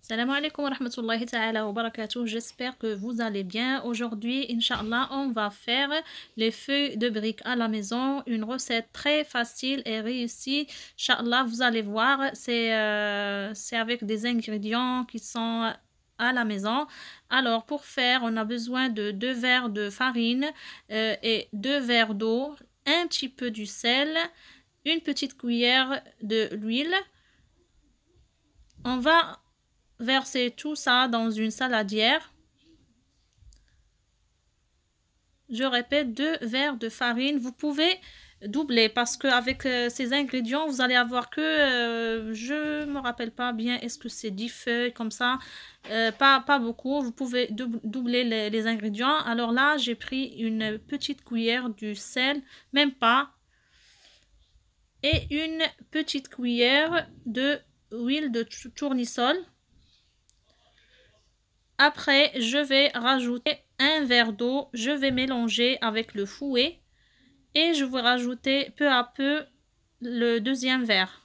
Salam alaikum wa rahmatullahi ta'ala wa barakatuh. J'espère que vous allez bien. Aujourd'hui, Inch'Allah, on va faire les feuilles de briques à la maison. Une recette très facile et réussie. Inch'Allah, vous allez voir, c'est avec des ingrédients qui sont à la maison. Alors, pour faire, on a besoin de 2 verres de farine et 2 verres d'eau, un petit peu du sel, une petite cuillère de l'huile. On va verser tout ça dans une saladière. Je répète, 2 verres de farine. Vous pouvez doubler parce qu'avec ces ingrédients, vous allez avoir que, je me rappelle pas bien, est-ce que c'est 10 feuilles comme ça, pas beaucoup. Vous pouvez doubler les ingrédients. Alors là, j'ai pris une petite cuillère du sel, même pas, et une petite cuillère de huile de tournesol. Après, je vais rajouter un verre d'eau. Je vais mélanger avec le fouet et je vais rajouter peu à peu le deuxième verre.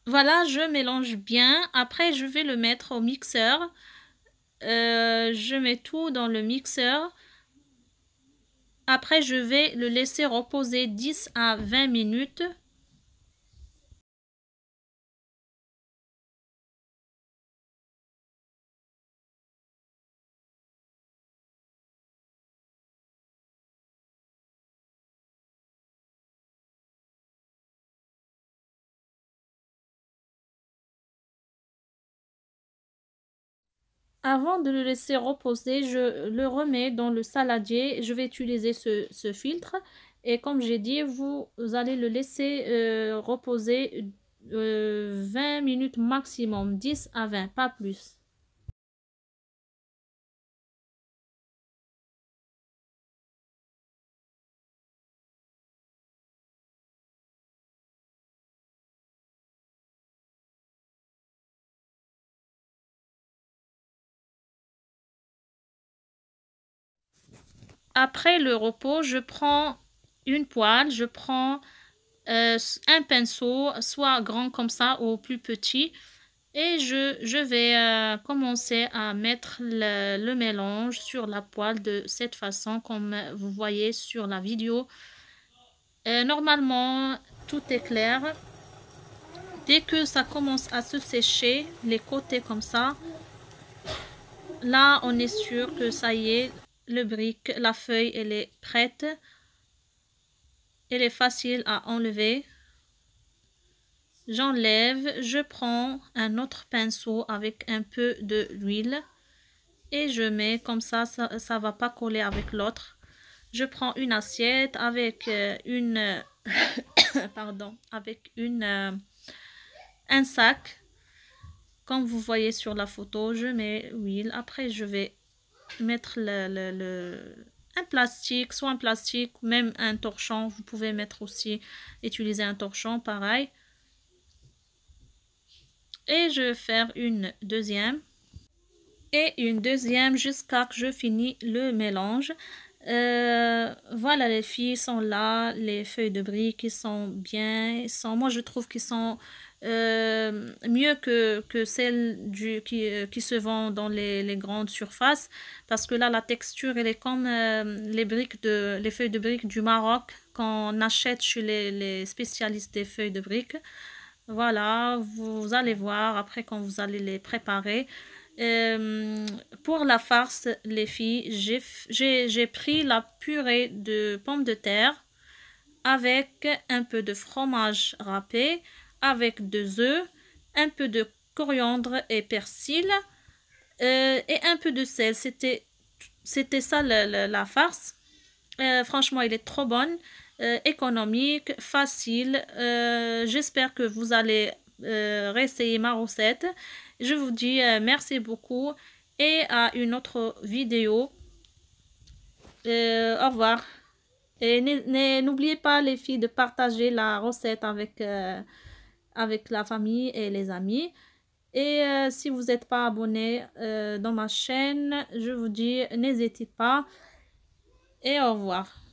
Voilà, je mélange bien. Après, je vais le mettre au mixeur. Je mets tout dans le mixeur. Après, je vais le laisser reposer 10 à 20 minutes. Avant de le laisser reposer, je le remets dans le saladier. Je vais utiliser ce filtre. Et comme j'ai dit, vous allez le laisser reposer 20 minutes maximum, 10 à 20, pas plus. Après le repos, je prends une poêle, je prends un pinceau, soit grand comme ça ou plus petit, et je vais commencer à mettre le mélange sur la poêle de cette façon, comme vous voyez sur la vidéo. Normalement, tout est clair. Dès que ça commence à se sécher, les côtés comme ça, là, on est sûr que ça y est, le brique, la feuille, elle est prête. Elle est facile à enlever. J'enlève, je prends un autre pinceau avec un peu de l'huile et je mets comme ça va pas coller avec l'autre. Je prends une assiette avec pardon, avec un sac. Comme vous voyez sur la photo, je mets l'huile. Après, je vais mettre un plastique, soit un plastique, même un torchon. Vous pouvez mettre aussi, utiliser un torchon, pareil. Et je vais faire une deuxième. et une deuxième jusqu'à que je finis le mélange. Voilà, les filles sont là, les feuilles de briques, ils sont bien, moi je trouve qu'ils sont mieux que celles qui se vendent dans les grandes surfaces, parce que là la texture elle est comme les feuilles de briques du Maroc qu'on achète chez les spécialistes des feuilles de briques. Voilà, vous allez voir après quand vous allez les préparer. Euh, pour la farce, les filles, j'ai pris la purée de pommes de terre avec un peu de fromage râpé, avec 2 œufs, un peu de coriandre et persil et un peu de sel. C'était ça la farce. Franchement, il est trop bonne, économique, facile. J'espère que vous allez réessayer ma recette. Je vous dis merci beaucoup et à une autre vidéo. Au revoir. Et n'oubliez pas, les filles, de partager la recette avec la famille et les amis. Et si vous n'êtes pas abonné dans ma chaîne, je vous dis n'hésitez pas et au revoir.